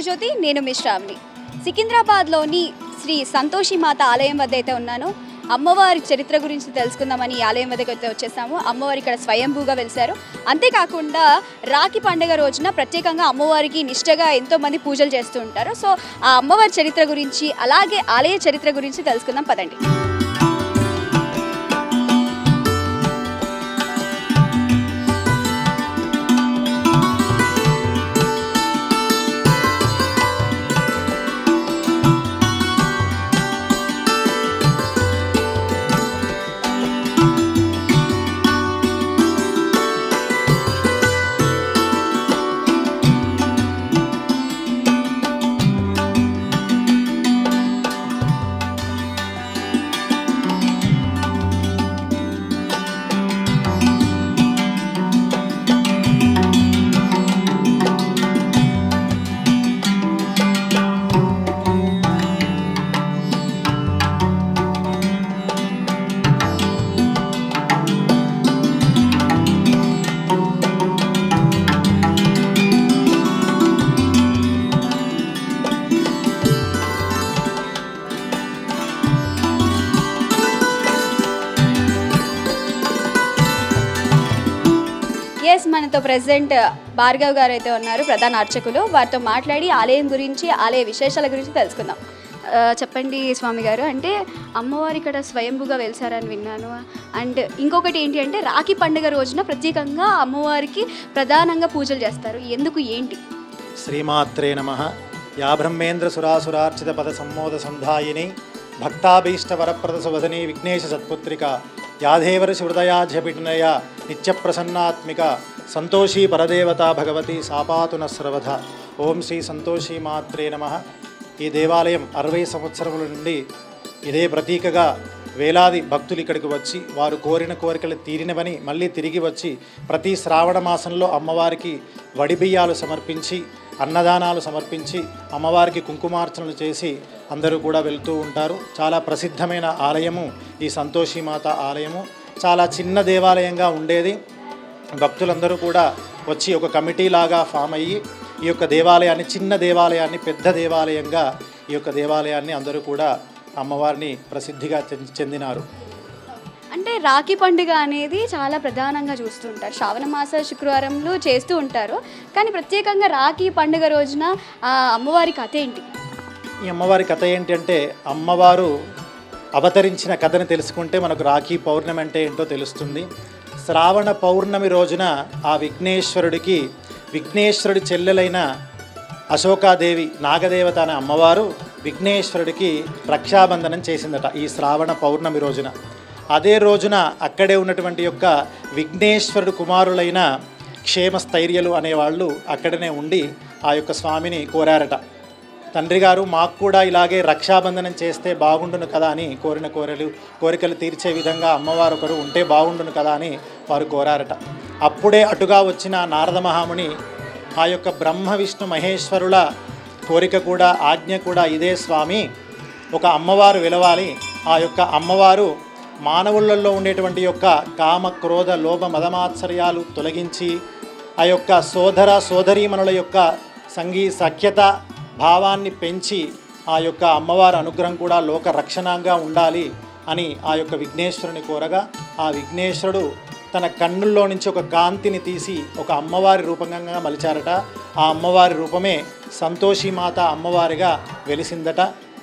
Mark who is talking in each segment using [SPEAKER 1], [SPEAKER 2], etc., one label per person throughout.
[SPEAKER 1] ఆంధ్రజ్యోతి. నేను మీ శ్రావణి. సికింద్రాబాద్లోని శ్రీ సంతోషి మాత ఆలయం వద్ద అయితే ఉన్నాను. అమ్మవారి చరిత్ర గురించి తెలుసుకుందామని ఈ ఆలయం వద్దకు అయితే వచ్చేసాము. అమ్మవారు ఇక్కడ స్వయంభూగా వెలిశారు. అంతేకాకుండా రాఖీ పండుగ రోజున ప్రత్యేకంగా అమ్మవారికి నిష్టగా ఎంతోమంది పూజలు చేస్తూ ఉంటారు. సో ఆ అమ్మవారి చరిత్ర గురించి అలాగే ఆలయ చరిత్ర గురించి తెలుసుకుందాం పదండి. మనతో ప్రెసిడెంట్ భార్గవ్ గారు అయితే ఉన్నారు, ప్రధాన అర్చకులు. వారితో మాట్లాడి ఆలయం గురించి ఆలయ విశేషాల గురించి తెలుసుకుందాం. చెప్పండి స్వామి గారు, అంటే అమ్మవారు ఇక్కడ స్వయంభూగా వెలిసారని విన్నాను. అండ్ ఇంకొకటి ఏంటి అంటే రాఖీ పండుగ రోజున ప్రత్యేకంగా అమ్మవారికి ప్రధానంగా పూజలు చేస్తారు. ఎందుకు ఏంటి?
[SPEAKER 2] శ్రీమాత్రే నమః. యా బ్రహ్మేంద్ర సురాసురార్చిత పద సమ్మోద సంధాయిని భక్తాభీష్ట వరప్రద సువదనీ విఘ్నేశ సత్పుత్రిక యాదేవర్షి హృదయాధ్యపిటనయ నిత్యప్రసన్నాత్మిక సంతోషీ పరదేవత భగవతి సాపాతు నస్రవధ. ఓం శ్రీ సంతోషీ మాత్రే నమః. ఈ దేవాలయం 60 సంవత్సరముల నుండి ఇదే ప్రతీకగా వేలాది భక్తులు ఇక్కడికి వచ్చి వారు కోరిన కోరికలు తీరినవని మళ్ళీ తిరిగి వచ్చి ప్రతి శ్రావణ మాసంలో అమ్మవారికి వడిబియ్యాలు సమర్పించి అన్నదానాలు సమర్పించి అమ్మవారికి కుంకుమార్చనలు చేసి అందరూ కూడా వెళ్తూ ఉంటారు. చాలా ప్రసిద్ధమైన ఆలయము ఈ సంతోషిమాత ఆలయము. చాలా చిన్న దేవాలయంగా ఉండేది. భక్తులందరూ కూడా వచ్చి ఒక కమిటీ లాగా ఫామ్ అయ్యి ఈ యొక్క దేవాలయాన్ని, చిన్న దేవాలయాన్ని పెద్ద దేవాలయంగా ఈ యొక్క దేవాలయాన్ని అందరూ కూడా అమ్మవారిని ప్రసిద్ధిగా చెందినారు.
[SPEAKER 1] అంటే రాఖీ పండుగ అనేది చాలా ప్రధానంగా చూస్తుంటారు. శ్రావణ మాస శుక్రవారంలో చేస్తూ ఉంటారు. కానీ ప్రత్యేకంగా రాఖీ పండుగ రోజున అమ్మవారి కథ ఏంటి?
[SPEAKER 2] ఈ అమ్మవారి కథ ఏంటి అంటే, అమ్మవారు అవతరించిన కథను తెలుసుకుంటే మనకు రాఖీ పౌర్ణమి అంటే ఏంటో తెలుస్తుంది. శ్రావణ పౌర్ణమి రోజున ఆ విఘ్నేశ్వరుడి చెల్లెలైన అశోకాదేవి నాగదేవత అనే అమ్మవారు విఘ్నేశ్వరుడికి రక్షాబంధనం చేసిందట ఈ శ్రావణ పౌర్ణమి రోజున. అదే రోజున అక్కడే ఉన్నటువంటి యొక్క విఘ్నేశ్వరుడు కుమారులైన క్షేమస్థైర్యలు అనేవాళ్ళు అక్కడనే ఉండి ఆ యొక్క స్వామిని కోరారట. తండ్రి గారు, మాకు కూడా ఇలాగే రక్షాబంధనం చేస్తే బాగుండును కదా అని కోరిన కోరికలు తీర్చే విధంగా అమ్మవారు ఒకరు ఉంటే బాగుండును కదా అని వారు కోరారట. అప్పుడే అటుగా వచ్చిన నారద మహాముని ఆ యొక్క బ్రహ్మ విష్ణు మహేశ్వరుల కోరిక కూడా, ఆజ్ఞ కూడా ఇదే స్వామి, ఒక అమ్మవారు వెలవాలి. ఆ యొక్క అమ్మవారు మానవులలో ఉండేటువంటి యొక్క కామ క్రోధ లోభ మదమాత్సర్యాలు తొలగించి ఆ యొక్క సోదర సోదరీమణుల యొక్క సఖ్యత భావాన్ని పెంచి ఆ యొక్క అమ్మవారి అనుగ్రహం కూడా లోక రక్షణంగా ఉండాలి అని ఆ యొక్క విఘ్నేశ్వరుని కోరగా, ఆ విఘ్నేశ్వరుడు తన కన్నుల్లో నుంచి ఒక కాంతిని తీసి ఒక అమ్మవారి రూపంగా మలిచారట. ఆ అమ్మవారి రూపమే సంతోషిమాత అమ్మవారిగా వెలిసిందట.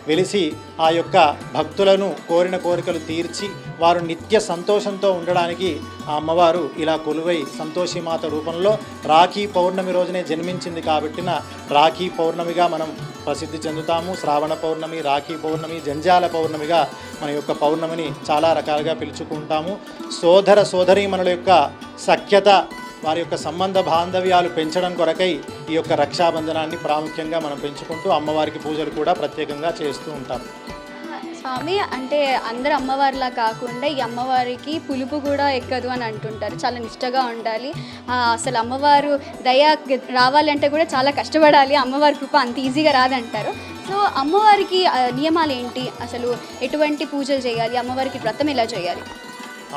[SPEAKER 2] వెలిసి ఆ యొక్క భక్తులను కోరిన కోరికలు తీర్చి వారు నిత్య సంతోషంతో ఉండడానికి ఆ అమ్మవారు ఇలా కొలువై సంతోషిమాత రూపంలో రాఖీ పౌర్ణమి రోజునే జన్మించింది కాబట్టిన రాఖీ పౌర్ణమిగా మనం ప్రసిద్ధి చెందుతాము. శ్రావణ పౌర్ణమి, రాఖీ పౌర్ణమి, జంజాల పౌర్ణమిగా మన యొక్క పౌర్ణమిని చాలా రకాలుగా పిలుచుకుంటాము. సోదర సోదరీమణుల యొక్క సఖ్యత, వారి యొక్క సంబంధ బాంధవ్యాలు పెంచడం కొరకై ఈ యొక్క రక్షాబంధనాన్ని ప్రాముఖ్యంగా మనం పెంచుకుంటూ అమ్మవారికి పూజలు కూడా ప్రత్యేకంగా చేస్తూ ఉంటాం.
[SPEAKER 1] స్వామి, అంటే అందరు అమ్మవారిలా కాకుండా ఈ అమ్మవారికి పులుపు కూడా ఎక్కదు అని అంటుంటారు. చాలా నిష్టగా ఉండాలి. అసలు అమ్మవారు దయ రావాలంటే కూడా చాలా కష్టపడాలి. అమ్మవారి కృప అంత ఈజీగా రాదంటారు. సో అమ్మవారికి నియమాలు ఏంటి? అసలు ఎటువంటి పూజలు చేయాలి? అమ్మవారికి వ్రతం ఎలా చేయాలి?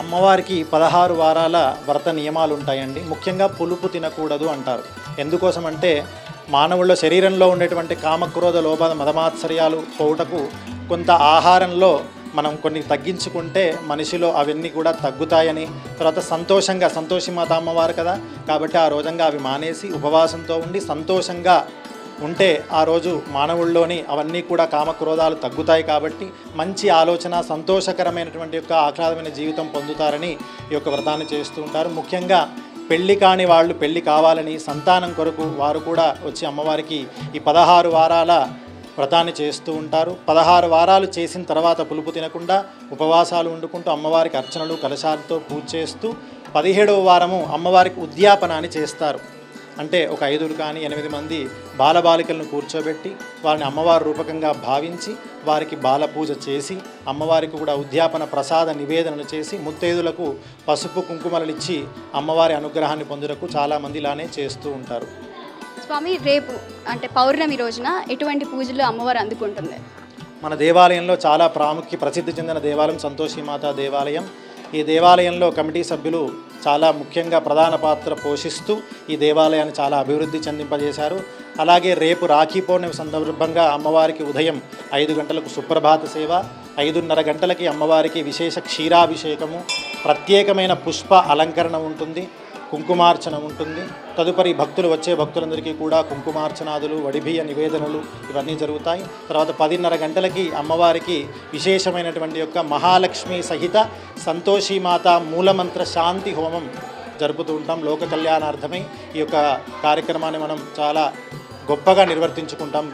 [SPEAKER 2] అమ్మవారికి 16 వారాల వ్రత నియమాలు ఉంటాయండి. ముఖ్యంగా పులుపు తినకూడదు అంటారు. ఎందుకోసం అంటే మానవుల్లో శరీరంలో ఉండేటువంటి కామక్రోధ లోభ మదమాత్సర్యాలు పోవుటకు కొంత ఆహారంలో మనం కొన్ని తగ్గించుకుంటే మనిషిలో అవన్నీ కూడా తగ్గుతాయని, తర్వాత సంతోషిమాత అమ్మవారు కదా కాబట్టి ఆ రోజంగా అవి మానేసి ఉపవాసంతో ఉండి సంతోషంగా ఉంటే ఆ రోజు మానవుల్లోని అవన్నీ కూడా కామక్రోధాలు తగ్గుతాయి కాబట్టి మంచి ఆలోచన, సంతోషకరమైనటువంటి యొక్క ఆహ్లాదమైన జీవితం పొందుతారని ఈ యొక్క వ్రతాన్ని చేస్తూ ఉంటారు. ముఖ్యంగా పెళ్లి కాని వాళ్ళు పెళ్లి కావాలని సంతానం కొరకు వారు కూడా వచ్చి అమ్మవారికి ఈ 16 వారాల వ్రతాన్ని చేస్తూ ఉంటారు. 16 వారాలు చేసిన తర్వాత పులుపు తినకుండా ఉపవాసాలు వండుకుంటూ అమ్మవారికి అర్చనలు కలశాలతో పూజ చేస్తూ 17వ వారము అమ్మవారికి ఉద్యాపన అని చేస్తారు. అంటే ఒక 5 కానీ 8 మంది బాలబాలికలను కూర్చోబెట్టి వారిని అమ్మవారి రూపకంగా భావించి వారికి బాల పూజ చేసి అమ్మవారికి కూడా ఉద్యాపన ప్రసాద నివేదనలు చేసి ముత్తైదులకు పసుపు కుంకుమలు ఇచ్చి అమ్మవారి అనుగ్రహాన్ని పొందుటకు చాలామంది ఇలానే చేస్తూ ఉంటారు.
[SPEAKER 1] స్వామి, రేపు అంటే పౌర్ణమి రోజున ఎటువంటి పూజలు అమ్మవారు అందుకుంటుంది?
[SPEAKER 2] మన దేవాలయంలో చాలా ప్రసిద్ధి చెందిన దేవాలయం సంతోషిమాత దేవాలయం. ఈ దేవాలయంలో కమిటీ సభ్యులు చాలా ముఖ్యంగా ప్రధాన పాత్ర పోషిస్తూ ఈ దేవాలయాన్ని చాలా అభివృద్ధి చెందింపజేశారు. అలాగే రేపు రాఖీ పౌర్ణమి సందర్భంగా అమ్మవారికి ఉదయం 5 గంటలకు సుప్రభాత సేవ, 5:30 గంటలకి అమ్మవారికి విశేష క్షీరాభిషేకము, ప్రత్యేకమైన పుష్ప అలంకరణ ఉంటుంది, కుంకుమార్చన ఉంటుంది. తదుపరి వచ్చే భక్తులందరికీ కూడా కుంకుమార్చనాదులు, వడిబియ్య నివేదనలు ఇవన్నీ జరుగుతాయి. తర్వాత 10:30 గంటలకి అమ్మవారికి విశేషమైనటువంటి యొక్క మహాలక్ష్మి సహిత సంతోషిమాత మూలమంత్ర శాంతి హోమం జరుపుతూ ఉంటాం. లోక కళ్యాణార్థమై ఈ యొక్క కార్యక్రమాన్ని మనం చాలా గొప్పగా నిర్వర్తించుకుంటాం.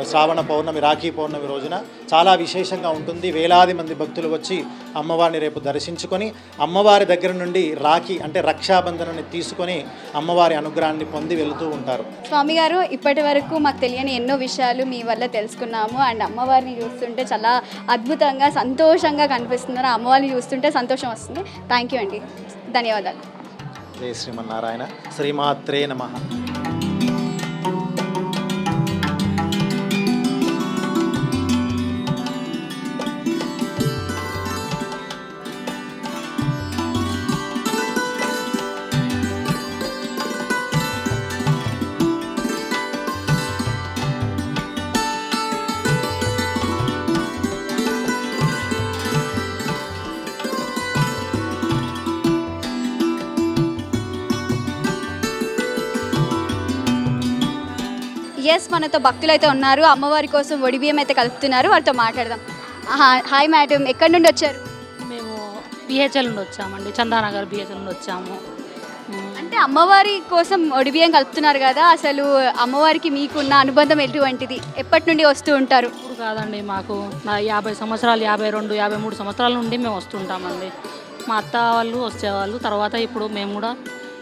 [SPEAKER 2] శ్రావణ పౌర్ణమి, రాఖీ పౌర్ణమి రోజున చాలా విశేషంగా ఉంటుంది. వేలాది మంది భక్తులు వచ్చి అమ్మవారిని రేపు దర్శించుకొని అమ్మవారి దగ్గర నుండి రాఖీ అంటే రక్షాబంధనాన్ని తీసుకొని అమ్మవారి అనుగ్రహాన్ని పొంది వెళుతూ ఉంటారు.
[SPEAKER 1] స్వామి గారు, ఇప్పటి వరకు మాకు తెలియని ఎన్నో విషయాలు మీ వల్ల తెలుసుకున్నాము. అండ్ అమ్మవారిని చూస్తుంటే చాలా అద్భుతంగా సంతోషంగా కనిపిస్తున్నారు. అమ్మవారిని చూస్తుంటే సంతోషం వస్తుంది. థ్యాంక్ యూ అండి, ధన్యవాదాలు.
[SPEAKER 2] జై శ్రీమన్నారాయణ. శ్రీమాత్రే నమః.
[SPEAKER 1] ఎస్, మనతో భక్తులు అయితే ఉన్నారు. అమ్మవారి కోసం వడిబియ్యం అయితే కలుపుతున్నారు. వారితో మాట్లాడదాం. హాయ్ మేడం, ఎక్కడి నుండి వచ్చారు?
[SPEAKER 3] మేము బిహెచ్ఎల్ నుండి వచ్చామండి, చందానగర్ బిహెచ్ఎల్ నుండి వచ్చాము.
[SPEAKER 1] అంటే అమ్మవారి కోసం వడిబియ్యం కలుపుతున్నారు కదా, అసలు అమ్మవారికి మీకున్న అనుబంధం ఎటువంటిది? ఎప్పటి నుండి వస్తూ ఉంటారు?
[SPEAKER 3] ఇప్పుడు కాదండి, మాకు 50 సంవత్సరాలు, 52, 53 సంవత్సరాల నుండి మేము వస్తుంటామండి. మా అత్త వాళ్ళు వచ్చేవాళ్ళు, తర్వాత ఇప్పుడు మేము కూడా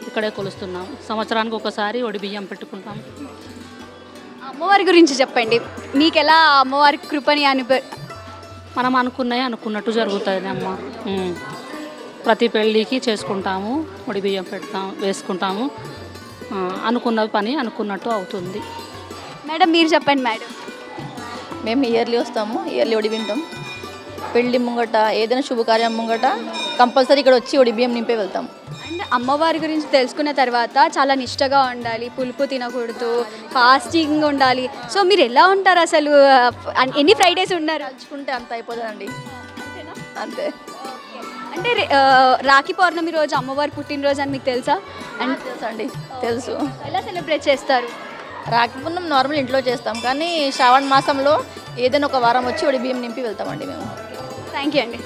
[SPEAKER 3] ఇక్కడే కొలుస్తున్నాం. సంవత్సరానికి ఒకసారి వడిబియ్యం పెట్టుకుంటాం.
[SPEAKER 1] అమ్మవారి గురించి చెప్పండి. మీకు ఎలా అమ్మవారి కృపని
[SPEAKER 3] మనం అనుకున్నవి అనుకున్నట్టు జరుగుతుంది అమ్మ. ప్రతి పెళ్ళికి చేసుకుంటాము, వడిబియ్యం వేసుకుంటాము. అనుకున్న పని అనుకున్నట్టు అవుతుంది.
[SPEAKER 1] మేడం, మీరు చెప్పండి. మేడం,
[SPEAKER 4] మేము ఇయర్లీ వస్తాము, ఇయర్లీ వడి వింటాం. పెళ్ళి ముంగట ఏదైనా శుభకార్యం ముంగట కంపల్సరీ ఇక్కడ వచ్చి వడి బియ్యం నింపే వెళ్తాం.
[SPEAKER 1] అండ్ అమ్మవారి గురించి తెలుసుకున్న తర్వాత చాలా నిష్టగా ఉండాలి, పులుపు తినకూడదు, ఫాస్టింగ్ ఉండాలి. సో మీరు ఎలా ఉంటారు అసలు? ఎన్ని ఫ్రైడేస్ ఉన్నారు?
[SPEAKER 4] తలుచుకుంటే అంత అయిపోతుందండి, అంతే.
[SPEAKER 1] అంటే రాఖీ పౌర్ణమి రోజు అమ్మవారి పుట్టినరోజు అని మీకు తెలుసా?
[SPEAKER 4] అండ్ తెలుసు అండి, తెలుసు.
[SPEAKER 1] ఎలా సెలబ్రేట్ చేస్తారు?
[SPEAKER 4] రాఖీ పూర్ణం నార్మల్ ఇంట్లో చేస్తాం, కానీ శ్రావణ మాసంలో ఏదైనా ఒక వారం వచ్చి వడి బియ్యం నింపి వెళ్తామండి మేము.
[SPEAKER 1] థ్యాంక్ యూ అండి.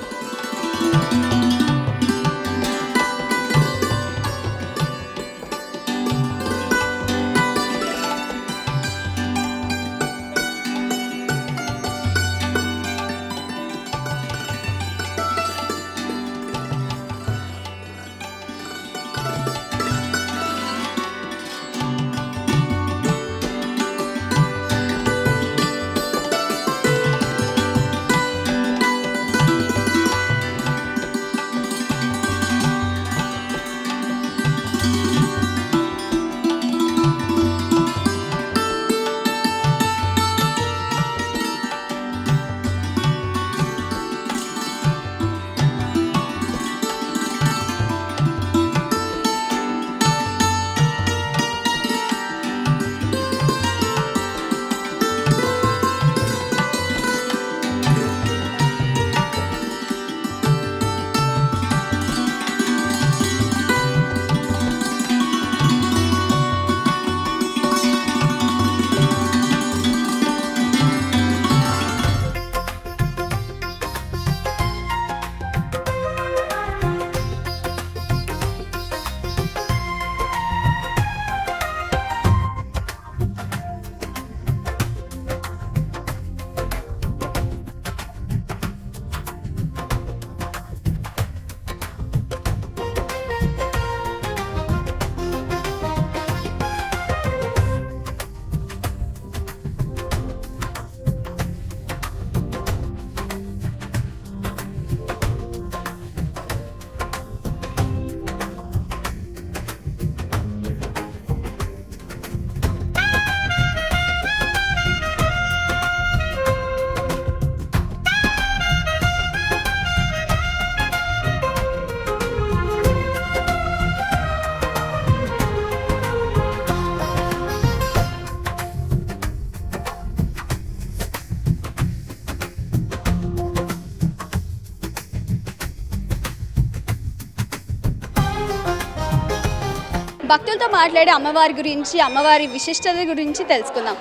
[SPEAKER 1] భక్తులతో మాట్లాడి అమ్మవారి గురించి, అమ్మవారి విశిష్టత గురించి తెలుసుకుందాం.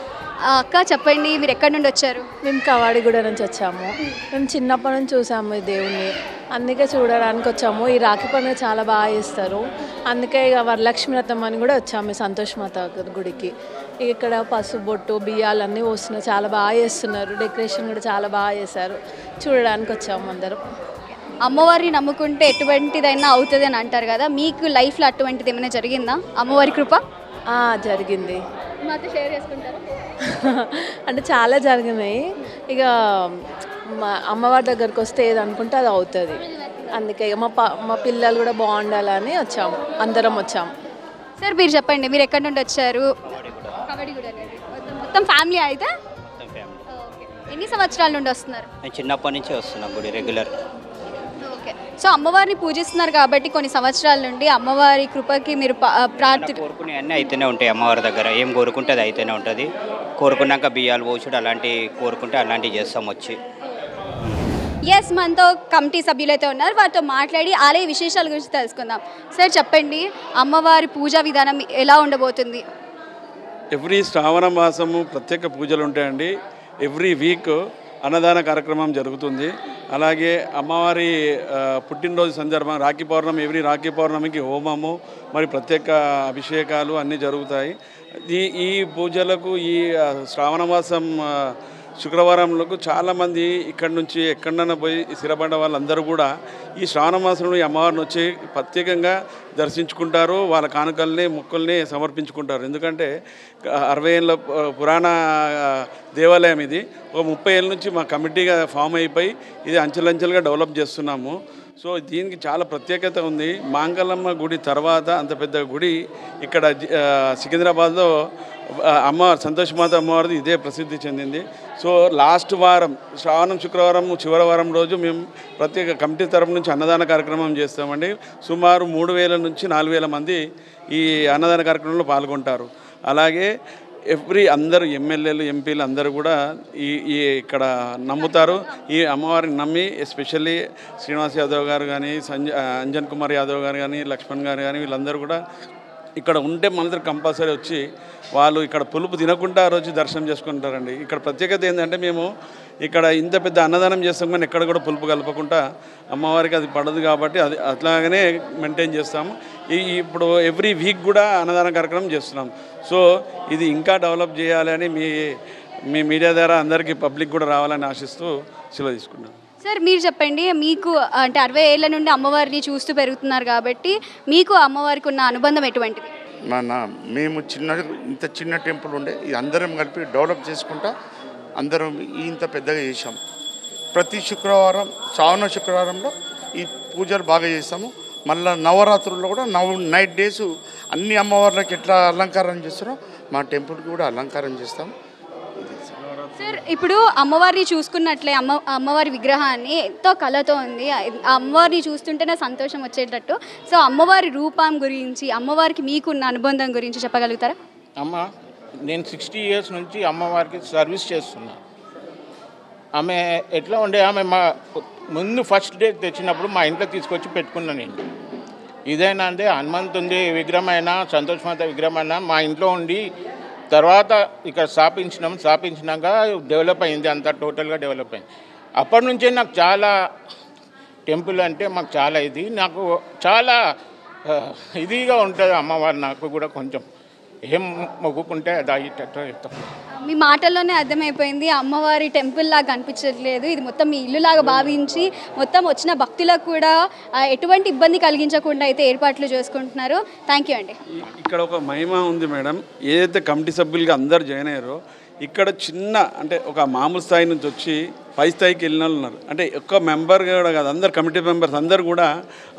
[SPEAKER 1] అక్క చెప్పండి, మీరు ఎక్కడి నుండి వచ్చారు?
[SPEAKER 5] మేము కవాడిగూడ నుంచి వచ్చాము. మేము చిన్నప్పటి నుంచి చూసాము ఈ దేవుణ్ణి, అందుకే చూడడానికి వచ్చాము. ఈ రాఖీ పండుగ చాలా బాగా చేస్తారు, అందుకే ఇక వరలక్ష్మి వ్రతం అని కూడా వచ్చాము ఈ సంతోష్ మాత గుడికి. ఇక్కడ పసుపు బొట్టు బియ్యాలన్నీ వస్తున్నాయి, చాలా బాగా చేస్తున్నారు. డెకరేషన్ కూడా చాలా బాగా చేశారు, చూడడానికి వచ్చాము అందరం.
[SPEAKER 1] అమ్మవారిని నమ్ముకుంటే ఎటువంటిదైనా అవుతుంది అని అంటారు కదా, మీకు లైఫ్లో అటువంటిది ఏమైనా జరిగిందా? అమ్మవారి కృప
[SPEAKER 5] జరిగింది.
[SPEAKER 1] మాతో షేర్ చేసుకుంటారా?
[SPEAKER 5] అంటే చాలా జరిగినాయి. ఇక మా అమ్మవారి దగ్గరికి వస్తే ఏది అనుకుంటే అది అవుతుంది. అందుకే ఇక మా పిల్లలు కూడా బాగుండాలని వచ్చాము, అందరం వచ్చాము.
[SPEAKER 1] సార్ మీరు చెప్పండి, మీరు ఎక్కడి నుండి వచ్చారు? మొత్తం ఫ్యామిలీ అయితే? ఓకే. ఎన్ని సంవత్సరాల నుండి వస్తున్నారు?
[SPEAKER 6] నేను చిన్నప్పటి నుంచి వస్తున్నాను గుడి రెగ్యులర్.
[SPEAKER 1] ఓకే. సో అమ్మవారిని పూజిస్తున్నారు కాబట్టి కొన్ని సంవత్సరాల నుండి అమ్మవారి కృపకి మీరు
[SPEAKER 6] కోరుకునే అన్నీ అయితేనే ఉంటాయి అమ్మవారి దగ్గర. ఏం కోరుకుంటే అది అయితేనే ఉంటుంది. కోరుకున్నాక బియ్యాలు పోసుడు అలాంటివి కోరుకుంటే అలాంటివి చేస్తాం వచ్చి.
[SPEAKER 1] ఎస్, మనతో కమిటీ సభ్యులు అయితే ఉన్నారు, వారితో మాట్లాడి ఆలయ విశేషాల గురించి తెలుసుకుందాం. సార్ చెప్పండి, అమ్మవారి పూజా విధానం ఎలా ఉండబోతుంది?
[SPEAKER 7] ఎవ్రీ శ్రావణ మాసము ప్రత్యేక పూజలు ఉంటాయండి. ఎవ్రీ వీక్ అన్నదాన కార్యక్రమం జరుగుతుంది. అలాగే అమ్మవారి పుట్టినరోజు సందర్భంగా రాఖీ పౌర్ణమి, ఎవ్రీ రాఖీ పౌర్ణమికి హోమము మరి ప్రత్యేక అభిషేకాలు అన్నీ జరుగుతాయి. ఈ పూజలకు ఈ శ్రావణ మాసం శుక్రవారంలో చాలామంది ఇక్కడి నుంచి ఎక్కడన్నా పోయి స్థిరపడ్డ వాళ్ళందరూ కూడా ఈ శ్రావణ మాసంలో ఈ అమ్మవారిని వచ్చి ప్రత్యేకంగా దర్శించుకుంటారు. వాళ్ళ కానుకల్ని మొక్కుల్ని సమర్పించుకుంటారు. ఎందుకంటే 60 ఏళ్ళ పురాణ దేవాలయం ఇది. ఒక 30 ఏళ్ళ నుంచి మా కమిటీగా ఫామ్ అయిపోయి ఇది అంచెలంచెలుగా డెవలప్ చేస్తున్నాము. సో దీనికి చాలా ప్రత్యేకత ఉంది. మాంగళమ్మ గుడి తర్వాత అంత పెద్ద గుడి ఇక్కడ సికింద్రాబాద్లో సంతోష్ మాత అమ్మవారిది ఇదే ప్రసిద్ధి చెందింది. సో లాస్ట్ వారం శ్రావణం శుక్రవారం చివరి వారం రోజు మేము ప్రత్యేక కమిటీ తరపు నుంచి అన్నదాన కార్యక్రమం చేస్తామండి. సుమారు 3000 నుంచి 4000 మంది ఈ అన్నదాన కార్యక్రమంలో పాల్గొంటారు. అలాగే అందరూ ఎమ్మెల్యేలు ఎంపీలు అందరూ కూడా ఈ ఇక్కడ నమ్ముతారు. ఈ అమ్మవారిని నమ్మి ఎస్పెషల్లీ శ్రీనివాస్ యాదవ్ గారు కానీ, అంజన్ కుమార్ యాదవ్ గారు కానీ, లక్ష్మణ్ గారు కానీ వీళ్ళందరూ కూడా ఇక్కడ ఉంటే మనందరూ కంపల్సరీ వచ్చి వాళ్ళు ఇక్కడ పులుపు తినకుండా ఆ రోజు దర్శనం చేసుకుంటారండి. ఇక్కడ ప్రత్యేకత ఏంటంటే మేము ఇక్కడ ఇంత పెద్ద అన్నదానం చేస్తాం కానీ ఎక్కడ కూడా పులుపు కలపకుండా అమ్మవారికి అది పడదు కాబట్టి అది అట్లాగనే మెయింటైన్ చేస్తాము. ఇప్పుడు ఎవ్రీ వీక్ కూడా అన్నదాన కార్యక్రమం చేస్తున్నాం. సో ఇది ఇంకా డెవలప్ చేయాలని మీ మీడియా ద్వారా అందరికీ పబ్లిక్ కూడా రావాలని ఆశిస్తూ సెలవు తీసుకున్నాం.
[SPEAKER 1] సార్ మీరు చెప్పండి, మీకు అంటే 60 ఏళ్ళ నుండి అమ్మవారిని చూస్తూ పెరుగుతున్నారు కాబట్టి మీకు అమ్మవారికి ఉన్న అనుబంధం ఎటువంటిది?
[SPEAKER 8] మేము ఇంత చిన్న టెంపుల్ ఉండే ఇది అందరం కలిపి డెవలప్ చేసుకుంటా అందరం ఇంత పెద్దగా చేసాం. ప్రతి శుక్రవారం శ్రావణ శుక్రవారంలో ఈ పూజలు బాగా చేస్తాము. మళ్ళీ నవరాత్రుల్లో కూడా నైట్ డేస్ అన్ని అమ్మవార్లకి ఎట్లా అలంకారం చేస్తారో మా టెంపుల్కి కూడా అలంకారం చేస్తాము.
[SPEAKER 1] సార్ ఇప్పుడు అమ్మవారిని చూసుకున్నట్లే అమ్మవారి విగ్రహాన్ని ఎంతో కళతో ఉంది. అమ్మవారిని చూస్తుంటేనే సంతోషం వచ్చేటట్టు. సో అమ్మవారి రూపం గురించి, అమ్మవారికి మీకున్న అనుబంధం గురించి చెప్పగలుగుతారా?
[SPEAKER 9] నేను 60 years నుంచి అమ్మవారికి సర్వీస్ చేస్తున్నా. ఆమె ఎట్లా ఉండే, ఆమె మా ముందు ఫస్ట్ డే తెచ్చినప్పుడు మా ఇంట్లో తీసుకొచ్చి పెట్టుకున్నాను నేను. ఇదైనా అంటే హనుమంతుంది విగ్రహమైనా, సంతోష్ మాత విగ్రహమైనా మా ఇంట్లో ఉండి తర్వాత ఇక్కడ స్థాపించినాక డెవలప్ అయింది, అంతా టోటల్గా డెవలప్ అయింది. అప్పటి నుంచే నాకు చాలా టెంపుల్ అంటే మాకు చాలా నాకు చాలా ఇదిగా ఉంటుంది అమ్మవారు. నాకు కూడా కొంచెం ఏం మొక్కుకుంటే అది అయ్యేటట్టు చెప్తాం.
[SPEAKER 1] మీ మాటల్లోనే అర్థమైపోయింది, అమ్మవారి టెంపుల్ లాగా కనిపించట్లేదు, ఇది మొత్తం మీ ఇల్లు లాగా భావించి మొత్తం వచ్చిన భక్తులకు కూడా ఎటువంటి ఇబ్బంది కలిగించకుండా అయితే ఏర్పాట్లు చేసుకుంటున్నారు. థ్యాంక్ యూ అండి.
[SPEAKER 7] ఇక్కడ ఒక మహిమ ఉంది మేడం. ఏదైతే కమిటీ సభ్యులుగా అందరు జాయిన్ అయ్యారో ఇక్కడ చిన్న అంటే ఒక మామూలు స్థాయి నుంచి వచ్చి పై స్థాయికి వెళ్ళిన వాళ్ళు ఉన్నారు. అంటే ఒక్క మెంబర్ కూడా కాదు, అందరు కమిటీ మెంబర్స్ అందరు కూడా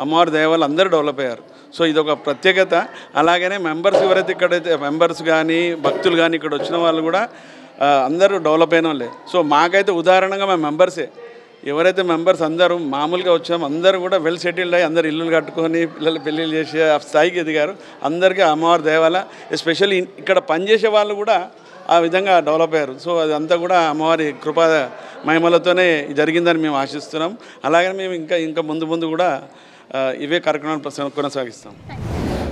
[SPEAKER 7] అమ్మవారి దయ వల్ల అందరూ డెవలప్ అయ్యారు. సో ఇదొక ప్రత్యేకత. అలాగనే మెంబర్స్ ఎవరైతే ఇక్కడైతే మెంబర్స్ కానీ భక్తులు కానీ ఇక్కడ వచ్చిన వాళ్ళు కూడా అందరూ డెవలప్ అయిన వాళ్ళే. సో మాకైతే ఉదాహరణగా మా మెంబర్సే. ఎవరైతే మెంబర్స్ అందరూ మామూలుగా వచ్చాము అందరూ కూడా వెల్ సెటిల్డ్ అయ్యి అందరు ఇల్లులు కట్టుకొని పిల్లలు పెళ్ళిళ్ళు చేసే స్థాయికి ఎదిగారు. అందరికీ అమ్మవారి దయ వల్ల ఎస్పెషల్లీ ఇక్కడ పనిచేసే వాళ్ళు కూడా ఆ విధంగా డెవలప్ అయ్యారు. సో అదంతా కూడా అమ్మవారి కృపా మహిమలతోనే జరిగిందని మేము ఆశిస్తున్నాం. అలాగే మేము ఇంకా ముందు కూడా ఇవే కార్యక్రమాలు కొనసాగిస్తాం.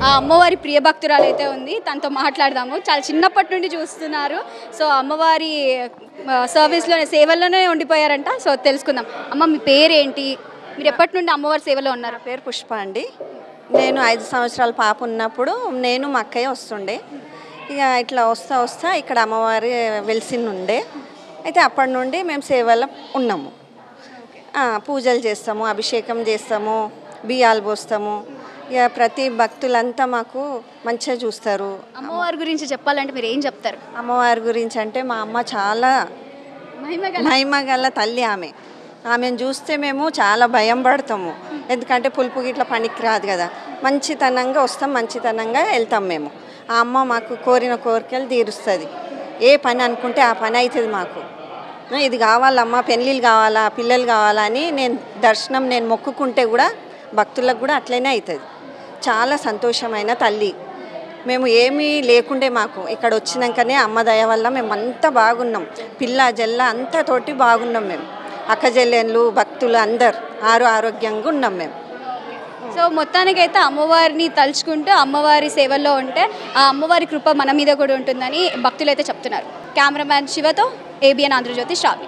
[SPEAKER 1] ఆ అమ్మవారి ప్రియ భక్తురాలు అయితే ఉంది, తనతో మాట్లాడదాము. చాలా చిన్నప్పటి నుండి చూస్తున్నారు, సో అమ్మవారి సర్వీస్లోనే సేవల్లోనే ఉండిపోయారంట. సో తెలుసుకుందాం. అమ్మ, మీ పేరేంటి? మీరు ఎప్పటి నుండి అమ్మవారి సేవలో ఉన్నారు?
[SPEAKER 10] పేరు పుష్ప అండి. నేను 5 సంవత్సరాల పాప ఉన్నప్పుడు నేను మా అక్కయ్య వస్తుండే. ఇక ఇట్లా వస్తా ఇక్కడ అమ్మవారి వెలిసిన్ ఉండే. అయితే అప్పటి నుండి మేము సేవలో ఉన్నాము. పూజలు చేస్తాము, అభిషేకం చేస్తాము, బియ్యాలు పోస్తాము. ఇక ప్రతి భక్తులంతా మాకు మంచిగా చూస్తారు.
[SPEAKER 1] అమ్మవారి గురించి చెప్పాలంటే మీరు ఏం చెప్తారు?
[SPEAKER 10] అమ్మవారి గురించి అంటే మా అమ్మ చాలా మహిమగల తల్లి. ఆమెను చూస్తే మేము చాలా భయం పడతాము. ఎందుకంటే పులుపు గిట్ల పనికి రాదు కదా. మంచితనంగా వస్తాం, మంచితనంగా వెళ్తాం మేము. ఆ అమ్మ మాకు కోరిన కోరికలు తీరుస్తుంది. ఏ పని అనుకుంటే ఆ పని అవుతుంది మాకు. ఇది కావాలమ్మా, పెళ్ళిళ్ళు కావాలా, పిల్లలు కావాలా అని నేను మొక్కుకుంటే కూడా భక్తులకు కూడా అట్లనే అవుతుంది. చాలా సంతోషమైన తల్లి. మేము ఏమీ లేకుండే మాకు ఇక్కడ వచ్చినాకనే అమ్మ దయ వల్ల మేము అంతా బాగున్నాం. పిల్ల జల్ల అంతా తోటి బాగున్నాం మేము. అక్కజెల్లెన్లు భక్తులు అందరు ఆరోగ్యంగా ఉన్నాం మేము.
[SPEAKER 1] సో మొత్తానికైతే అమ్మవారిని తలుచుకుంటూ అమ్మవారి సేవల్లో ఉంటే ఆ అమ్మవారి కృప మన మీద కూడా ఉంటుందని భక్తులు అయితే చెప్తున్నారు. కెమెరామ్యాన్ శివతో ABN ఆంధ్రజ్యోతి శ్రావ్య.